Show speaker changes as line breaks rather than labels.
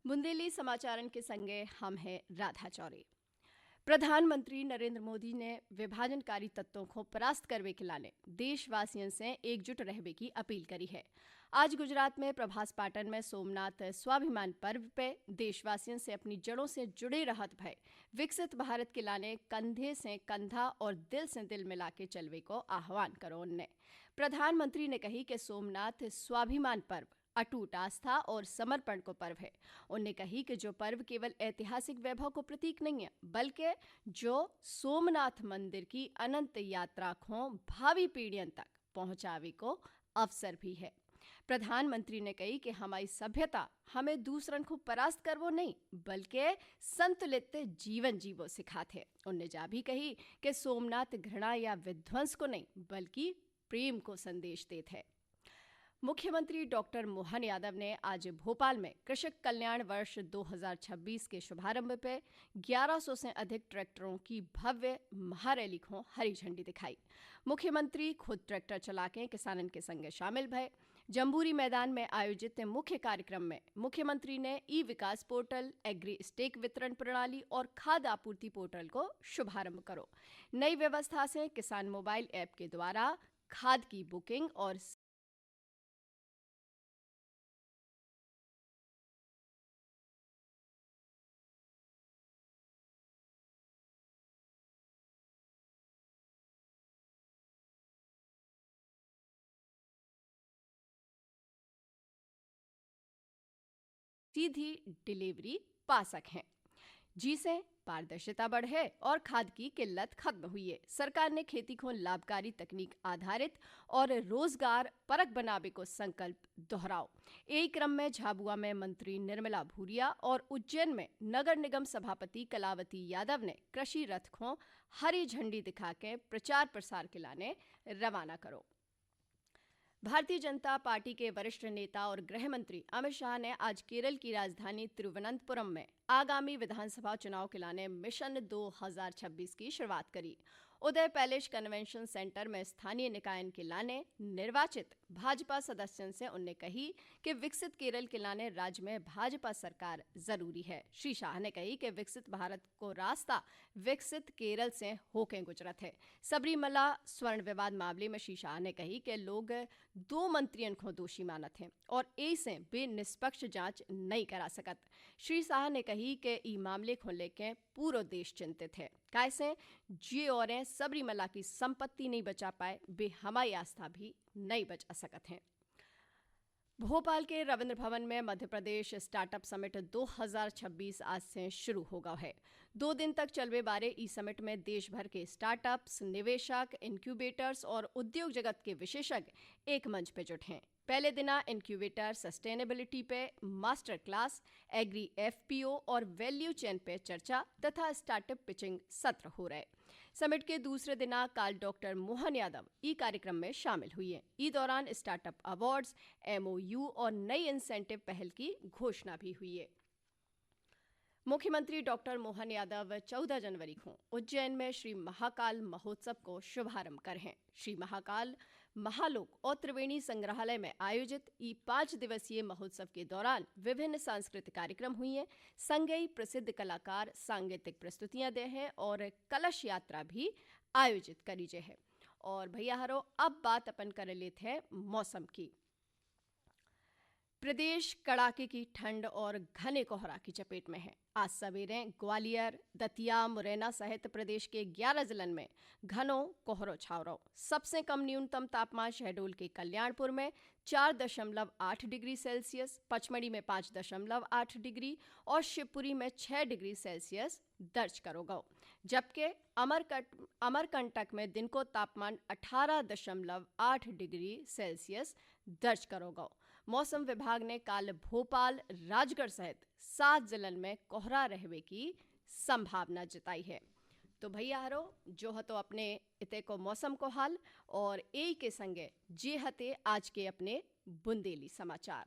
बुंदेली समाचारन के संगे हम हैं राधा चौरे। प्रधानमंत्री नरेंद्र मोदी ने विभाजनकारी तत्वों को परास्त करने के लाने देशवासियों से एकजुट रहने की अपील करी है। आज गुजरात में प्रभास पाटन में सोमनाथ स्वाभिमान पर्व पे देशवासियों से अपनी जड़ों से जुड़े रहत भय विकसित भारत के लाने कंधे से कंधा और दिल से दिल मिला के चलवे को आह्वान करो। उनने प्रधानमंत्री ने कही कि सोमनाथ स्वाभिमान पर्व अटूट आस्था और समर्पण को पर्व है। उन्होंने कही कि जो पर्व केवल ऐतिहासिक वैभव को प्रतीक नहीं है, बल्कि जो सोमनाथ मंदिर की अनंत यात्रा को भावी पीढ़ियों तक पहुंचावे को अवसर भी है। प्रधानमंत्री ने कही कि हमारी सभ्यता हमें दूसरन को परास्त करवो नहीं, बल्कि संतुलित जीवन जीवो सिखाते। उन्होंने जा भी कही कि सोमनाथ घृणा या विध्वंस को नहीं, बल्कि प्रेम को संदेश देते हैं। मुख्यमंत्री डॉक्टर मोहन यादव ने आज भोपाल में कृषक कल्याण वर्ष 2026 के शुभारंभ पे 1100 से अधिक ट्रैक्टरों की भव्य महारैली को हरी झंडी दिखाई। मुख्यमंत्री खुद ट्रैक्टर चला के किसानन के संग शामिल भय। जम्बूरी मैदान में आयोजित मुख्य कार्यक्रम में मुख्यमंत्री ने ई विकास पोर्टल, एग्री स्टेक वितरण प्रणाली और खाद्य आपूर्ति पोर्टल को शुभारंभ करो। नई व्यवस्था से किसान मोबाइल ऐप के द्वारा खाद की बुकिंग और सीधी डिलीवरी पा सकें, जिसे पारदर्शिता बढ़े और खाद की किल्लत खत्म हुई है। सरकार ने खेती को लाभकारी तकनीक आधारित और रोजगार परक बनावे को संकल्प दोहराओ। एक क्रम में झाबुआ में मंत्री निर्मला भूरिया और उज्जैन में नगर निगम सभापति कलावती यादव ने कृषि रथ को हरी झंडी दिखा के प्रचार प्रसार के लाने रवाना करो। भारतीय जनता पार्टी के वरिष्ठ नेता और गृह मंत्री अमित शाह ने आज केरल की राजधानी तिरुवनंतपुरम में आगामी विधानसभा चुनाव के लाने मिशन 2026 की शुरुआत करी। उदय पैलेस कन्वेंशन सेंटर में स्थानीय निकायन के लाने निर्वाचित भाजपा सदस्यों से उन्हें कही कि विकसित केरल के लाने राज्य में भाजपा सरकार जरूरी है। श्री शाह ने कही कि विकसित भारत को रास्ता विकसित केरल से होके गुजरत है। सबरीमला स्वर्ण विवाद मामले में श्री शाह ने कही कि लोग 2 मंत्रियों को दोषी मानत हैं और ऐसे बेनिष्पक्ष जांच नहीं करा सकत। श्री शाह ने कही कि ई मामले को लेकर पूरा देश चिंतित है। कैसे जी और सबरीमला की संपत्ति नहीं बचा पाए, बे हमारी आस्था भी नहीं बचा सकत हैं। भोपाल के रविंद्र भवन में मध्य प्रदेश स्टार्टअप समिट 2026 आज से शुरू होगा है। 2 दिन तक चलवे बारे इस समिट में देश भर के स्टार्टअप्स, निवेशक, इंक्यूबेटर्स और उद्योग जगत के विशेषज्ञ एक मंच पे जुटे हैं। पहले दिना इंक्यूबेटर सस्टेनेबिलिटी पे मास्टर क्लास, एग्री एफपीओ और वैल्यू चेन पे चर्चा तथा स्टार्टअप पिचिंग सत्र हो रहे। समिट के दूसरे दिना काल डॉक्टर मोहन यादव ई कार्यक्रम में शामिल हुई है। ई दौरान स्टार्टअप अवार्ड्स, एमओयू और नई इंसेंटिव पहल की घोषणा भी हुई है। मुख्यमंत्री डॉक्टर मोहन यादव 14 जनवरी को उज्जैन में श्री महाकाल महोत्सव को शुभारंभ करें। श्री महाकाल, महालोक और त्रिवेणी संग्रहालय में आयोजित ई 5 दिवसीय महोत्सव के दौरान विभिन्न सांस्कृतिक कार्यक्रम हुई हैं। संगई प्रसिद्ध कलाकार सांगीतिक प्रस्तुतियां दे हैं और कलश यात्रा भी आयोजित करी जे है। और भैया हरो, अब बात अपन कर लेते हैं मौसम की। प्रदेश कड़ाके की ठंड और घने कोहरा की चपेट में है। आज सवेरे ग्वालियर, दतिया, मुरैना सहित प्रदेश के 11 जिलों में घनो कोहरो छाव रहो। सबसे कम न्यूनतम तापमान शहडोल के कल्याणपुर में 4.8 डिग्री सेल्सियस, पचमढ़ी में 5.8 डिग्री और शिवपुरी में 6 डिग्री सेल्सियस दर्ज करोगा। जबकि अमरकंटक में दिन को तापमान 18.8 डिग्री सेल्सियस दर्ज करोगा। मौसम विभाग ने काल भोपाल, राजगढ़ सहित 7 जिलों में कोहरा रहने की संभावना जताई है। तो भैया हरो, जो हतो अपने इते को मौसम को हाल और ए के संगे जे हते आज के अपने बुंदेली समाचार।